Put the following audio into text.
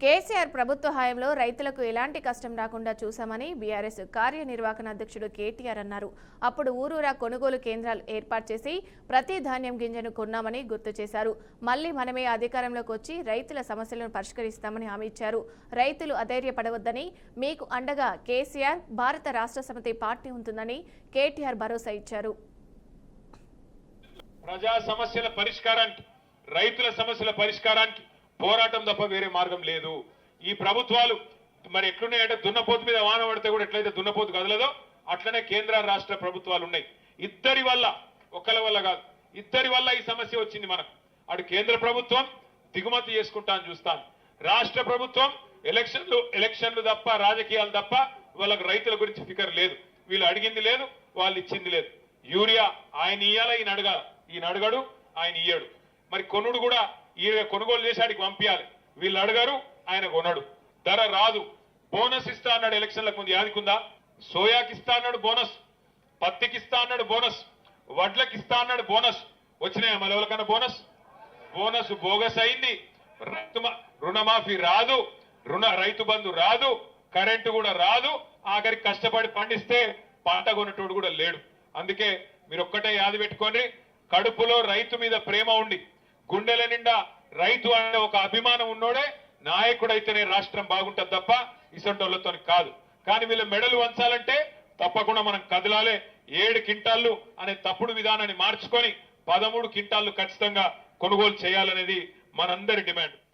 కేసీఆర్ ప్రభుత్వ హయాంలో రైతులకు ఎలాంటి కష్టం రాకుండా చూశామని బీఆర్ఎస్ కార్యనిర్వాహక అధ్యక్షుడు కేటీఆర్ అన్నారు. అప్పుడు ఊరూరా కొనుగోలు కేంద్రాలు ఏర్పాటు చేసి ప్రతి ధాన్యం గింజను కొన్నామని గుర్తు చేశారు. మళ్లీ మనమే అధికారంలోకి వచ్చి రైతుల సమస్యలను పరిష్కరిస్తామని హామీ ఇచ్చారు. రైతులు అధైర్యపడవద్దని, మీకు అండగా కేసీఆర్ భారత రాష్ట్ర సమితి పార్టీ ఉంటుందని కేటీఆర్ భరోసా ఇచ్చారు. ప్రజా సమస్యల పరిష్కారానికి, రైతుల సమస్యల పరిష్కారానికి పోరాటం తప్ప వేరే మార్గం లేదు. ఈ ప్రభుత్వాలు మరి ఎట్లున్నాయంటే దున్నపోతు మీద వాన పడితే కూడా ఎట్లయితే దున్నపోతు కదలదో అట్లనే కేంద్ర రాష్ట్ర ప్రభుత్వాలు ఉన్నాయి. ఇద్దరి వల్ల, ఒకళ్ళ వల్ల కాదు, ఇద్దరి వల్ల ఈ సమస్య వచ్చింది మనకు. అటు కేంద్ర ప్రభుత్వం దిగుమతి చేసుకుంటాను చూస్తాను, రాష్ట్ర ప్రభుత్వం ఎలక్షన్లు తప్ప, రాజకీయాలు తప్ప వాళ్ళకి రైతుల గురించి ఫికర్ లేదు. వీళ్ళు అడిగింది లేదు, వాళ్ళు ఇచ్చింది లేదు. యూరియా ఆయన ఇయ్యాల, ఈయన అడగడు, ఆయన ఇయ్యడు. మరి కొనుడు కూడా ఈయన కొనుగోలు చేసి ఆడికి పంపించాలి, వీళ్ళు అడగరు, ఆయన కొనడు. ధర రాదు. బోనస్ ఇస్తా అన్నాడు ఎలక్షన్లకు ముందు, యాదికుందా? సోయాకి ఇస్తా అన్నాడు బోనస్, పత్తికి ఇస్తా అన్నాడు బోనస్, వడ్లకి ఇస్తా అన్నాడు బోనస్. వచ్చినాయా మన ఎవరికన్నా బోనస్? బోనస్ బోగస్ అయింది. రుణమాఫీ రాదు, రైతు బంధు రాదు, కరెంటు కూడా రాదు. ఆఖరికి కష్టపడి పండిస్తే పంట కొనేటోడు కూడా లేడు. అందుకే మీరు ఒక్కటే యాది పెట్టుకోండి, కడుపులో రైతు మీద ప్రేమ ఉండి, గుండెల నిండా రైతు అనే ఒక అభిమానం ఉన్నోడే నాయకుడైతేనే రాష్ట్రం బాగుంటుంది తప్ప ఇసంటోళ్లతో కాదు. కానీ వీళ్ళ మెడలు వంచాలంటే తప్పకుండా మనం కదలాలే. 7 క్వింటాళ్ళు అనే తప్పుడు విధానాన్ని మార్చుకొని 13 క్వింటాళ్ళు ఖచ్చితంగా కొనుగోలు చేయాలనేది మనందరి డిమాండ్.